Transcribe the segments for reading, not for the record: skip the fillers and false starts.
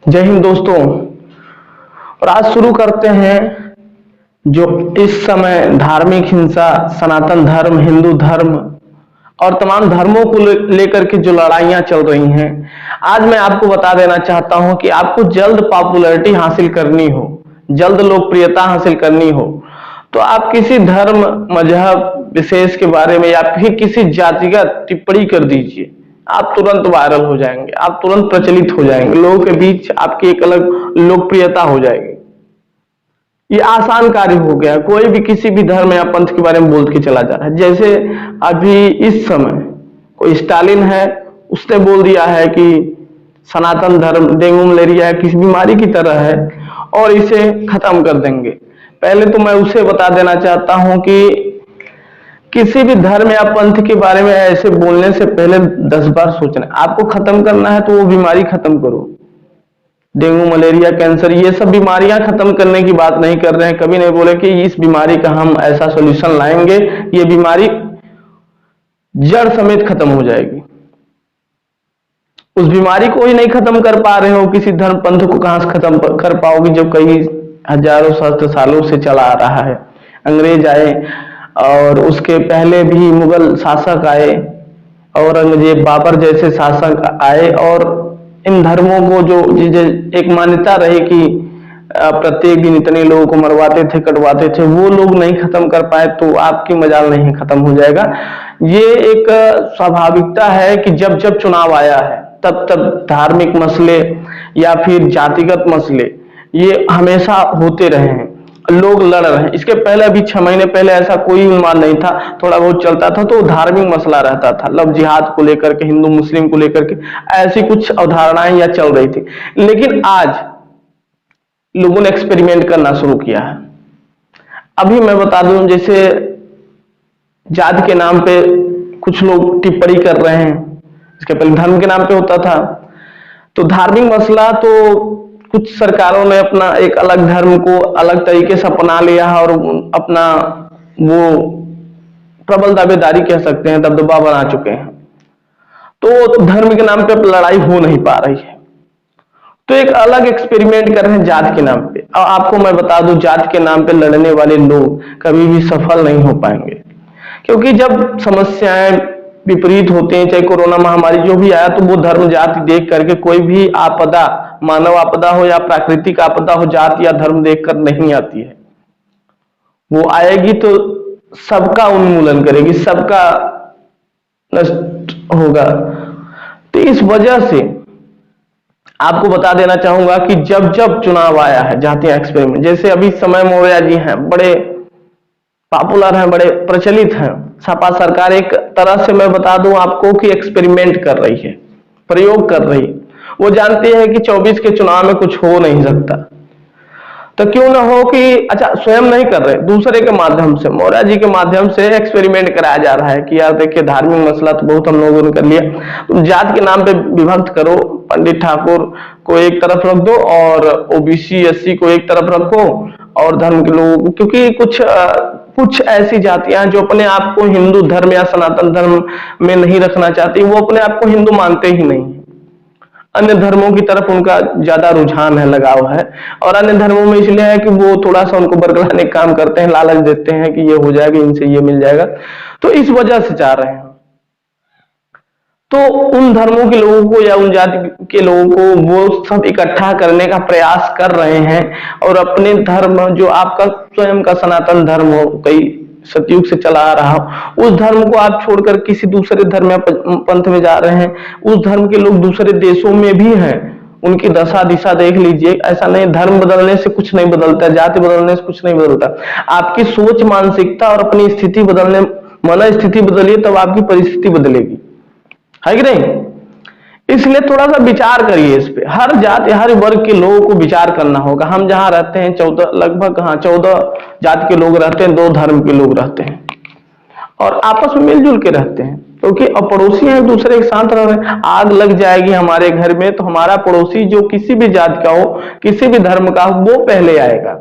जय हिंद दोस्तों। और आज शुरू करते हैं जो इस समय धार्मिक हिंसा, सनातन धर्म, हिंदू धर्म और तमाम धर्मों को लेकर के जो लड़ाइयां चल रही हैं। आज मैं आपको बता देना चाहता हूं कि आपको जल्द पॉपुलैरिटी हासिल करनी हो, जल्द लोकप्रियता हासिल करनी हो, तो आप किसी धर्म, मजहब विशेष के बारे में या फिर किसी जातिगत टिप्पणी कर दीजिए, आप तुरंत वायरल हो जाएंगे, आप तुरंत प्रचलित हो जाएंगे, लोगों के बीच आपकी एक अलग लोकप्रियता हो जाएगी। ये आसान कार्य हो गया, कोई भी किसी भी धर्म या पंथ के बारे में बोल के चला जा रहा है। जैसे अभी इस समय कोई स्टालिन है, उसने बोल दिया है कि सनातन धर्म डेंगू मलेरिया किसी बीमारी की तरह है और इसे खत्म कर देंगे। पहले तो मैं उसे बता देना चाहता हूं कि किसी भी धर्म या पंथ के बारे में ऐसे बोलने से पहले 10 बार सोचना। आपको खत्म करना है तो वो बीमारी खत्म करो। डेंगू, मलेरिया, कैंसर, ये सब बीमारियां खत्म करने की बात नहीं कर रहे हैं। कभी नहीं बोले कि इस बीमारी का हम ऐसा सॉल्यूशन लाएंगे, ये बीमारी जड़ समेत खत्म हो जाएगी। उस बीमारी को ही नहीं खत्म कर पा रहे हो, किसी धर्म पंथ को कहां से खत्म कर पाओगे जब कई हजारों सहस्त्र सालों से चला आ रहा है। अंग्रेज आए और उसके पहले भी मुगल शासक आए, औरंगजेब, बाबर जैसे शासक आए, और इन धर्मों को जो एक मान्यता रही कि प्रत्येक दिन इतने लोगों को मरवाते थे, कटवाते थे, वो लोग नहीं खत्म कर पाए तो आपकी मजाल नहीं खत्म हो जाएगा। ये एक स्वाभाविकता है कि जब जब चुनाव आया है तब तब धार्मिक मसले या फिर जातिगत मसले ये हमेशा होते रहे हैं, लोग लड़ रहे हैं। इसके पहले अभी 6 महीने पहले ऐसा कोई उन्माद नहीं था, थोड़ा बहुत चलता था तो धार्मिक मसला रहता था, लव जिहाद को लेकर के, हिंदू मुस्लिम को लेकर के ऐसी कुछ अवधारणाएं या चल रही थी। लेकिन आज लोगों ने एक्सपेरिमेंट करना शुरू किया है। अभी मैं बता दूं, जैसे जाति के नाम पे कुछ लोग टिप्पणी कर रहे हैं, इसके पहले धर्म के नाम पे होता था। तो धार्मिक मसला तो कुछ सरकारों ने अपना एक अलग धर्म को अलग तरीके से अपना लिया है और अपना वो प्रबल दावेदारी कह सकते हैं, दबदबा बना चुके हैं। तो धर्म के नाम पे लड़ाई हो नहीं पा रही है, तो एक अलग एक्सपेरिमेंट कर रहे हैं जात के नाम पे। और आपको मैं बता दूं, जात के नाम पे लड़ने वाले लोग कभी भी सफल नहीं हो पाएंगे, क्योंकि जब समस्याएं विपरीत होते हैं, चाहे कोरोना महामारी जो भी आया, तो वो धर्म जाति देख करके, कोई भी आपदा, मानव आपदा हो या प्राकृतिक आपदा हो, जाति या धर्म देखकर नहीं आती है। वो आएगी तो सबका उन्मूलन करेगी, सबका नष्ट होगा। तो इस वजह से आपको बता देना चाहूंगा कि जब जब चुनाव आया है, जातीय एक्सपेरिमेंट, जैसे अभी समय मौर्य जी हैं, बड़े पॉपुलर हैं, बड़े प्रचलित हैं। सपा सरकार एक तरह से मैं बता दूं आपको कि एक्सपेरिमेंट कर रही है, प्रयोग कर रही है। वो जानती है कि 24 के चुनाव में कुछ हो नहीं सकता, तो क्यों ना हो कि अच्छा स्वयं नहीं कर रहे, दूसरे के माध्यम से, मौर्य जी के माध्यम से एक्सपेरिमेंट कराया जा रहा है कि यार देखिए, धार्मिक मसला तो बहुत हम लोगों ने कर लिया, तुम जात के नाम पे विभक्त करो, पंडित ठाकुर को एक तरफ रख दो और ओबीसी एससी को एक तरफ रखो, और धर्म के लोगों को, क्योंकि कुछ ऐसी जातियां जो अपने आप को हिंदू धर्म या सनातन धर्म में नहीं रखना चाहती, वो अपने आप को हिंदू मानते ही नहीं, अन्य धर्मों की तरफ उनका ज्यादा रुझान है, लगाव है। और अन्य धर्मों में इसलिए है कि वो थोड़ा सा उनको बरगलाने का काम करते हैं, लालच देते हैं कि ये हो जाएगा, इनसे ये मिल जाएगा, तो इस वजह से चाह रहे हैं। तो उन धर्मों के लोगों को या उन जाति के लोगों को वो सब इकट्ठा करने का प्रयास कर रहे हैं, और अपने धर्म, जो आपका स्वयं का सनातन धर्म हो, कई सतयुग से चला आ रहा हो, उस धर्म को आप छोड़कर किसी दूसरे धर्म या पंथ में जा रहे हैं। उस धर्म के लोग दूसरे देशों में भी हैं, उनकी दशा दिशा देख लीजिए। ऐसा नहीं, धर्म बदलने से कुछ नहीं बदलता, जाति बदलने से कुछ नहीं बदलता। आपकी सोच, मानसिकता और अपनी स्थिति बदलने, मन स्थिति बदलिए तब आपकी परिस्थिति बदलेगी, है कि नहीं? इसलिए थोड़ा सा विचार करिए इस पे। हर जाति, हर वर्ग के लोगों को विचार करना होगा। हम जहां रहते हैं 14 लगभग 14 जाति के लोग रहते हैं, 2 धर्म के लोग रहते हैं, और आपस में मिलजुल के रहते हैं, क्योंकि पड़ोसी हैं, एक दूसरे के साथ रह रहे हैं। आग लग जाएगी हमारे घर में तो हमारा पड़ोसी जो किसी भी जाति का हो, किसी भी धर्म का हो, वो पहले आएगा।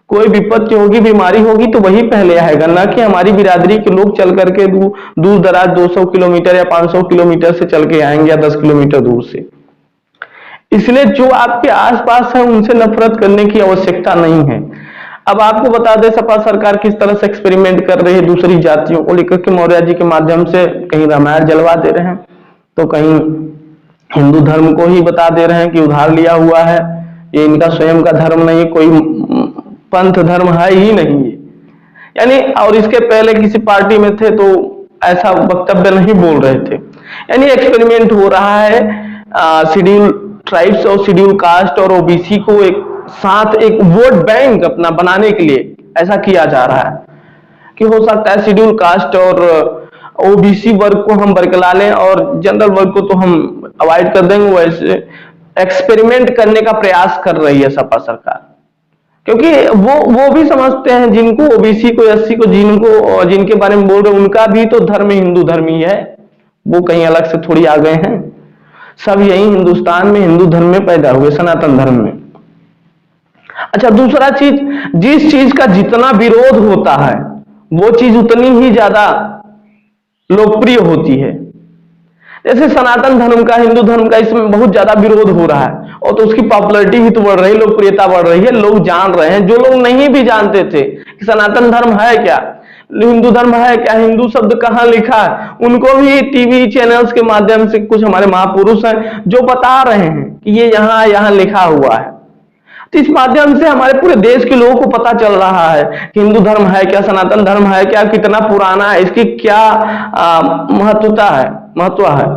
कोई विपत्ति होगी, बीमारी होगी तो वही पहले आएगा, ना कि हमारी बिरादरी के लोग चल करके दूर दराज 200 किलोमीटर या 500 किलोमीटर से चल के आएंगे, या 10 किलोमीटर दूर से। इसलिए जो आपके आसपास है उनसे नफरत करने की आवश्यकता नहीं है। अब आपको बता दें सपा सरकार किस तरह से एक्सपेरिमेंट कर रही है दूसरी जातियों को लेकर के। मौर्य जी के माध्यम से कहीं रामायण जलवा दे रहे हैं, तो कहीं हिंदू धर्म को ही बता दे रहे हैं कि उधार लिया हुआ है, ये इनका स्वयं का धर्म नहीं है, कोई पंथ धर्म है ही नहीं है। यानी और इसके पहले किसी पार्टी में थे तो ऐसा वक्तव्य नहीं बोल रहे थे। यानी एक्सपेरिमेंट हो रहा है शेड्यूल ट्राइब्स और शेड्यूल कास्ट और ओबीसी को एक साथ एक वोट बैंक अपना बनाने के लिए ऐसा किया जा रहा है कि हो सकता है शेड्यूल कास्ट और ओबीसी वर्ग को हम बरकला लें और जनरल वर्ग को तो हम अवॉइड कर देंगे। वैसे एक्सपेरिमेंट करने का प्रयास कर रही है सपा सरकार, क्योंकि वो भी समझते हैं जिनको ओबीसी को एससी को जिनके बारे में बोल रहे उनका भी तो धर्म हिंदू धर्म ही है, वो कहीं अलग से थोड़ी आ गए हैं। सब यही हिंदुस्तान में हिंदू धर्म में पैदा हुए, सनातन धर्म में। अच्छा, दूसरा चीज, जिस चीज का जितना विरोध होता है वो चीज उतनी ही ज्यादा लोकप्रिय होती है। जैसे सनातन धर्म का, हिंदू धर्म का इसमें बहुत ज्यादा विरोध हो रहा है और तो उसकी पॉपुलैरिटी भी तो बढ़ रही है, लोकप्रियता बढ़ रही है, लोग जान रहे हैं। जो लोग नहीं भी जानते थे कि सनातन धर्म है क्या, हिंदू धर्म है क्या, हिंदू शब्द कहाँ लिखा है, उनको भी टीवी चैनल्स के माध्यम से कुछ हमारे महापुरुष हैं जो बता रहे हैं कि ये यहाँ यहाँ लिखा हुआ है। तो इस माध्यम से हमारे पूरे देश के लोगों को पता चल रहा है कि हिंदू धर्म है क्या, सनातन धर्म है क्या, कितना पुराना है, इसकी क्या महत्व है।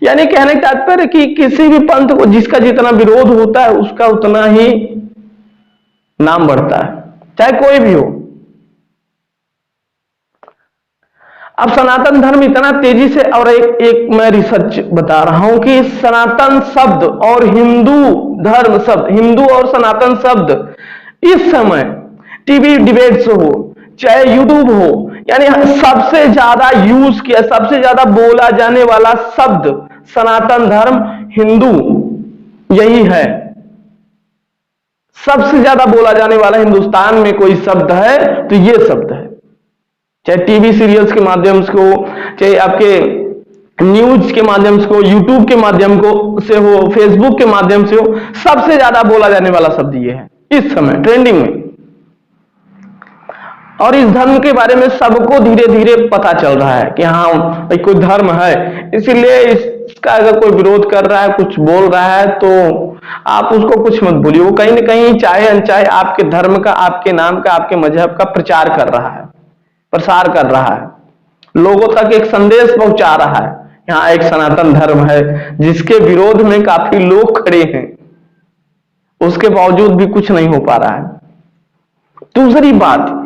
यानी कहने का तात्पर्य कि किसी भी पंथ को जिसका जितना विरोध होता है उसका उतना ही नाम बढ़ता है, चाहे कोई भी हो। अब सनातन धर्म इतना तेजी से, और एक मैं रिसर्च बता रहा हूं कि सनातन शब्द और हिंदू धर्म शब्द, हिंदू और सनातन शब्द इस समय टीवी डिबेट्स हो चाहे यूट्यूब हो, यानी सबसे ज्यादा यूज किया, सबसे ज्यादा बोला जाने वाला शब्द सनातन धर्म हिंदू यही है। सबसे ज्यादा बोला जाने वाला हिंदुस्तान में कोई शब्द है तो ये शब्द है, चाहे टीवी सीरियल्स के माध्यम से हो, चाहे आपके न्यूज के माध्यम से हो, यूट्यूब के माध्यम से हो, फेसबुक के माध्यम से हो, सबसे ज्यादा बोला जाने वाला शब्द ये है इस समय ट्रेंडिंग में। और इस धर्म के बारे में सबको धीरे धीरे पता चल रहा है कि हाँ भाई कोई धर्म है, इसीलिए इसका अगर कोई विरोध कर रहा है, कुछ बोल रहा है तो आप उसको कुछ मत बोलिए। वो कहीं ना कहीं चाहे अनचाहे आपके धर्म का, आपके नाम का, आपके मजहब का प्रचार कर रहा है, प्रसार कर रहा है, लोगों तक एक संदेश पहुंचा रहा है। यहाँ एक सनातन धर्म है जिसके विरोध में काफी लोग खड़े हैं, उसके बावजूद भी कुछ नहीं हो पा रहा है। दूसरी बात,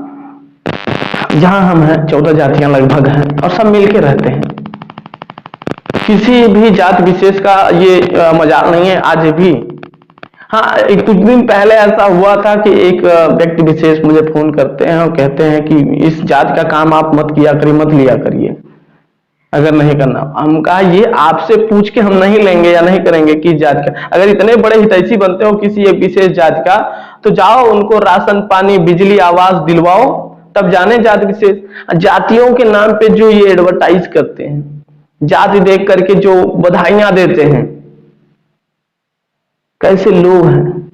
जहां हम हैं 14 जातियां लगभग हैं और सब मिलके रहते हैं, किसी भी जात विशेष का ये मजाक नहीं है आज भी। हाँ, एक कुछ दिन पहले ऐसा हुआ था कि एक व्यक्ति विशेष मुझे फोन करते हैं और कहते हैं कि इस जात का काम आप मत किया करिए, मत लिया करिए अगर नहीं करना। हम कहा ये आपसे पूछ के हम नहीं लेंगे या नहीं करेंगे कि जात का, अगर इतने बड़े हितैषी बनते हो किसी एक विशेष जात का तो जाओ उनको राशन पानी बिजली आवास दिलवाओ, तब जाने जात विशेष। जातियों के नाम पे जो ये एडवर्टाइज करते हैं, जाति देख करके जो बधाइयां देते हैं, कैसे लोग हैं।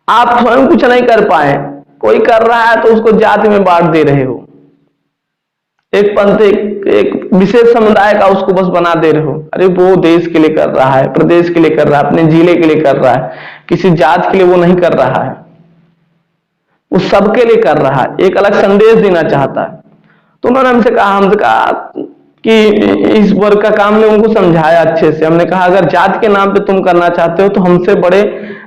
आप स्वयं कुछ नहीं कर पाए, कोई कर रहा है तो उसको जाति में बांट दे रहे हो, एक पंथ एक विशेष समुदाय का उसको बस बना दे रहे हो। अरे वो देश के लिए कर रहा है, प्रदेश के लिए कर रहा है, अपने जिले के लिए कर रहा है, किसी जात के लिए वो नहीं कर रहा है, वो सबके लिए कर रहा है, एक अलग संदेश देना चाहता है। तो उन्होंने हमसे कहा कि इस वर्ग का काम ने उनको समझाया अच्छे से। हमने कहा अगर जात के नाम पे तुम करना चाहते हो तो हमसे बड़े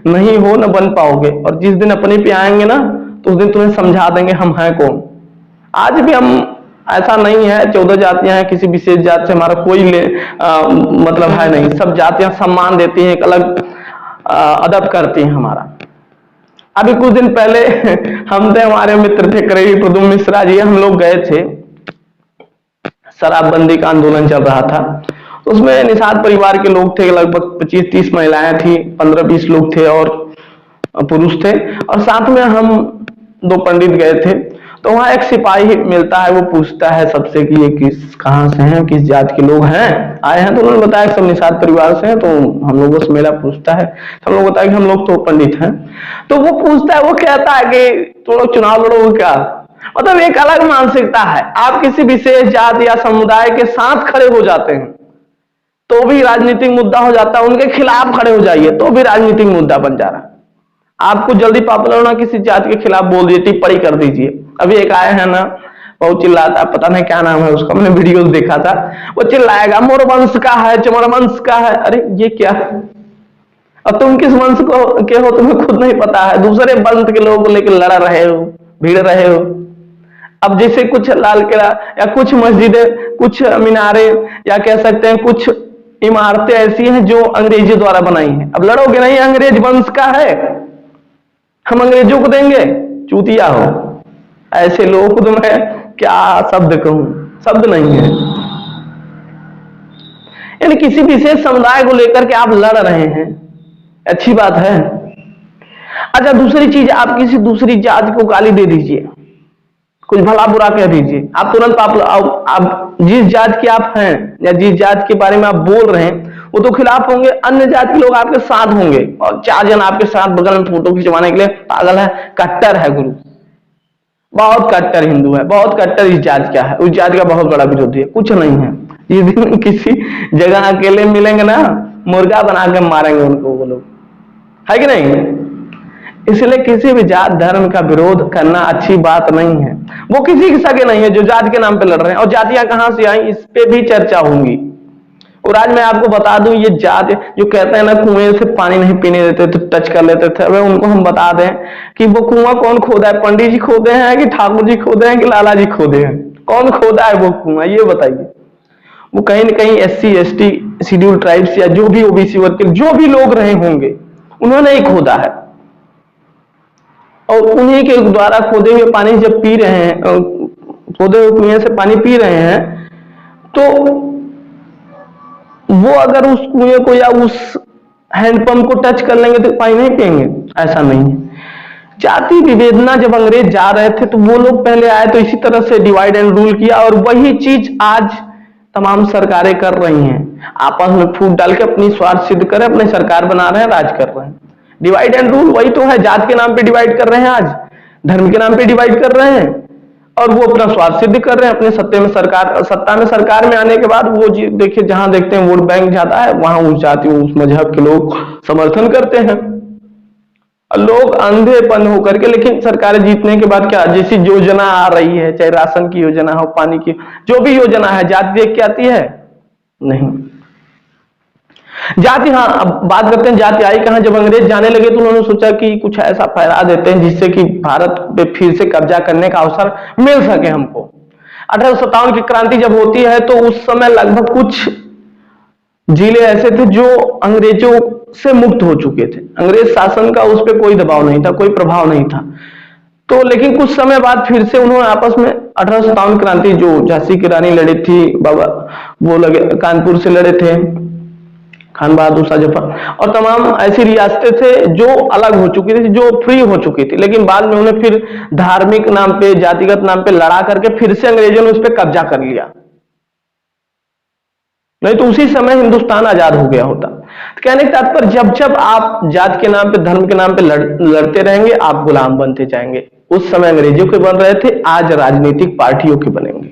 नहीं हो, न बन पाओगे, और जिस दिन अपने पे आएंगे ना तो उस दिन तुम्हें समझा देंगे हम हैं कौन। आज भी हम ऐसा नहीं है 14 जातियां हैं, किसी विशेष जात से हमारा कोई मतलब है नहीं, सब जातियां सम्मान देती हैं, एक अलग अदब करती हैं हमारा। अभी कुछ दिन पहले हम थे, हमारे मित्र थे करीबी प्रदुम मिश्रा जी, हम लोग गए थे, शराबबंदी का आंदोलन चल रहा था, उसमें निषाद परिवार के लोग थे, लगभग 25-30 महिलाएं थी, 15-20 लोग थे और पुरुष थे, और साथ में हम 2 पंडित गए थे। तो वहां एक सिपाही मिलता है, वो पूछता है सबसे कि ये किस कहाँ से हैं, किस जात के लोग हैं, आए हैं। तो उन्होंने बताया सब निषाद परिवार से हैं। तो हम लोगों से मेला पूछता है, तो हम लोग बताया कि हम लोग तो पंडित हैं। तो वो पूछता है, वो कहता है कि तुम लोग चुनाव लड़ोगे क्या? मतलब एक अलग मानसिकता है। आप किसी विशेष जात या समुदाय के साथ खड़े हो जाते हैं तो भी राजनीतिक मुद्दा हो जाता है, उनके खिलाफ खड़े हो जाइए तो भी राजनीतिक मुद्दा बन जा रहा है। आपको जल्दी पॉपुलर होना, किसी जात के खिलाफ बोल दीजिए, टिप्पणी कर दीजिए। अभी एक आया है ना, बहुत चिल्लाता, पता नहीं क्या नाम है उसका, मैंने वीडियो देखा था, वो चिल्लाएगा मोर वंश का है, चमर वंश का है। अरे ये क्या है? अब तुम किस वंश को के हो तुम्हें खुद नहीं पता है, दूसरे वंश के लोगों को लेकर लड़ रहे हो, भीड़ रहे हो। अब जैसे कुछ लाल किला या कुछ मस्जिदें, कुछ मीनारे, या कह सकते हैं कुछ इमारतें ऐसी हैं जो अंग्रेजों द्वारा बनाई हैं। अब लड़ोगे नहीं, अंग्रेज वंश का है, हम अंग्रेजों को देंगे, चूतिया हो। ऐसे लोग को तो मैं क्या शब्द कहूं, शब्द नहीं है। यानी किसी विशेष समुदाय को लेकर के आप लड़ रहे हैं, अच्छी बात है। अच्छा, दूसरी चीज, आप किसी दूसरी जात को गाली दे दीजिए, कुछ भला बुरा कह दीजिए, आप तुरंत आप जिस जात के आप हैं या जिस जात के बारे में आप बोल रहे हैं वो तो खिलाफ होंगे, अन्य जात के लोग आपके साथ होंगे और 4 जन आपके साथ बगल में फोटो खिंचवाने के लिए पागल है, कट्टर है गुरु, बहुत कट्टर हिंदू है, बहुत कट्टर इस जात का है, उस जात का बहुत बड़ा विरोधी है। कुछ नहीं है। इस दिन किसी जगह अकेले मिलेंगे ना, मुर्गा बना के मारेंगे उनको वो लोग, है कि नहीं? इसलिए किसी भी जात धर्म का विरोध करना अच्छी बात नहीं है। वो किसी के सगे नहीं है जो जात के नाम पे लड़ रहे हैं। और जातियां कहां से आई, इस पे भी चर्चा होंगी। और आज मैं आपको बता दूं, ये जात जो कहते हैं ना कुएं से पानी नहीं पीने देते तो टच कर लेते थे, अब उनको हम बता दें कि वो कुआं कौन खोदा है, पंडित जी खोदे हैं कि ठाकुर जी खोदे हैं कि लाला जी खोदे हैं? कौन खोदा है वो कुआं, ये बताइए। वो कहीं ना कहीं SC ST शेड्यूल ट्राइब्स या जो भी OBC वर्ग के जो भी लोग रहे होंगे उन्होंने ही खोदा है। और उन्हीं के द्वारा खोदे हुए पानी जब पी रहे हैं, खोदे हुए कुएं से पानी पी रहे हैं, तो वो अगर उस कुएं को या उस हैंडपंप को टच कर लेंगे तो पानी नहीं पिएंगे? ऐसा नहीं है। जाति विवेचना जब अंग्रेज जा रहे थे तो वो लोग पहले आए तो इसी तरह से डिवाइड एंड रूल किया, और वही चीज आज तमाम सरकारें कर रही हैं। आपस में फूट डाल के अपनी स्वार्थ सिद्ध कर अपनी सरकार बना रहे हैं, राज कर रहे हैं। डिवाइड एंड रूल वही तो है, जात के नाम पे डिवाइड कर रहे हैं, आज धर्म के नाम पे डिवाइड कर रहे हैं, और वो अपना स्वार्थ सिद्ध कर रहे हैं। अपने सत्ता में सरकार में आने के बाद वो देखिए, जहां देखते हैं वोट बैंक ज्यादा है वहां उस जाति उस मजहब के लोग समर्थन करते हैं, लोग अंधेपन होकर के। लेकिन सरकारें जीतने के बाद क्या, जैसी योजना आ रही है, चाहे राशन की योजना हो, पानी की जो भी योजना है, जाति देख के आती है? नहीं। जाति, हाँ, अब बात करते हैं जाति आई कहां। जब अंग्रेज जाने लगे तो उन्होंने सोचा कि कुछ ऐसा फैला देते हैं जिससे कि भारत पे फिर से कब्जा करने का अवसर मिल सके हमको। 1857 की क्रांति जब होती है तो उस समय लगभग कुछ जिले ऐसे थे जो अंग्रेजों से मुक्त हो चुके थे, अंग्रेज शासन का उस पर कोई दबाव नहीं था, कोई प्रभाव नहीं था। तो लेकिन कुछ समय बाद फिर से उन्होंने आपस में 1857 क्रांति, जो झांसी की रानी लड़ी थी, बाबा वो लगे कानपुर से लड़े थे, खान बहादुर शाह जफर, और तमाम ऐसी रियासतें थे जो अलग हो चुकी थी, जो फ्री हो चुकी थी। लेकिन बाद में उन्हें फिर धार्मिक नाम पे, जातिगत नाम पे लड़ा करके फिर से अंग्रेजों ने उस पर कब्जा कर लिया, नहीं तो उसी समय हिंदुस्तान आजाद हो गया होता। तो कहने का तात्पर्य, जब जब आप जात के नाम पे, धर्म के नाम पे लड़ते रहेंगे, आप गुलाम बनते जाएंगे। उस समय अंग्रेजों के बन रहे थे, आज राजनीतिक पार्टियों के बनेंगे।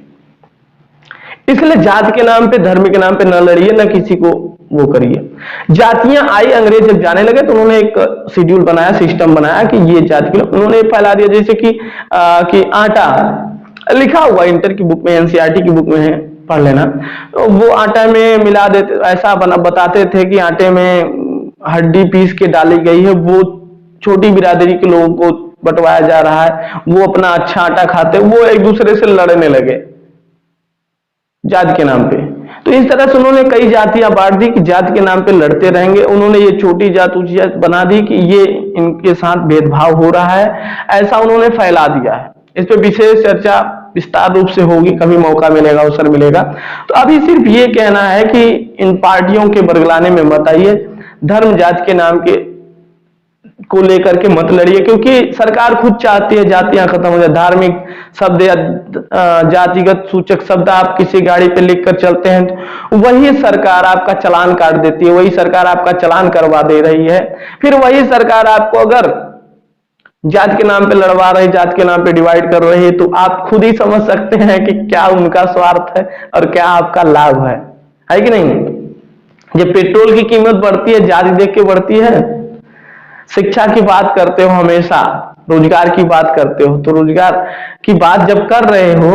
इसलिए जात के नाम पे, धर्म के नाम पे न लड़िए, न किसी को वो करिए। जातियां आई, अंग्रेज जब जाने लगे तो उन्होंने एक शेड्यूल बनाया, सिस्टम बनाया कि ये जाति के, उन्होंने फैला दिया। जैसे कि आटा लिखा हुआ इंटर की बुक में, NCERT की बुक में है, पढ़ लेना। तो वो आटा में मिला देते, ऐसा बताते थे कि आटे में हड्डी पीस के डाली गई है, वो छोटी बिरादरी के लोगों को बंटवाया जा रहा है, वो अपना अच्छा आटा खाते, वो एक दूसरे से लड़ने लगे जात के नाम पे। तो इस तरह से उन्होंने कई जातियां बांट दी कि जात के नाम पे लड़ते रहेंगे। उन्होंने ये छोटी जात ऊंची जात बना दी कि ये इनके साथ भेदभाव हो रहा है, ऐसा उन्होंने फैला दिया है। इस पे विशेष चर्चा विस्तार रूप से होगी, कभी मौका मिलेगा, अवसर मिलेगा। तो अभी सिर्फ ये कहना है कि इन पार्टियों के बरगलाने में मत आइए, धर्म जात के नाम के को लेकर के मत लड़िए, क्योंकि सरकार खुद चाहती है जातियां खत्म हो जाए। धार्मिक शब्द या जातिगत सूचक शब्द आप किसी गाड़ी पे लिख कर चलते हैं तो वही सरकार आपका चालान काट देती है, वही सरकार आपका चालान करवा दे रही है। फिर वही सरकार आपको अगर जात के नाम पे लड़वा रही, जात के नाम पे डिवाइड कर रही है, तो आप खुद ही समझ सकते हैं कि क्या उनका स्वार्थ है और क्या आपका लाभ है कि नहीं। जब पेट्रोल की कीमत बढ़ती है, जाति देख के बढ़ती है। शिक्षा की बात करते हो, हमेशा रोजगार की बात करते हो, तो रोजगार की बात जब कर रहे हो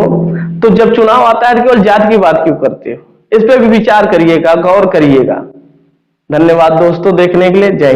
तो जब चुनाव आता है तो केवल जात की बात क्यों करते हो? इस पे भी विचार करिएगा, गौर करिएगा। धन्यवाद दोस्तों देखने के लिए। जय हिंद।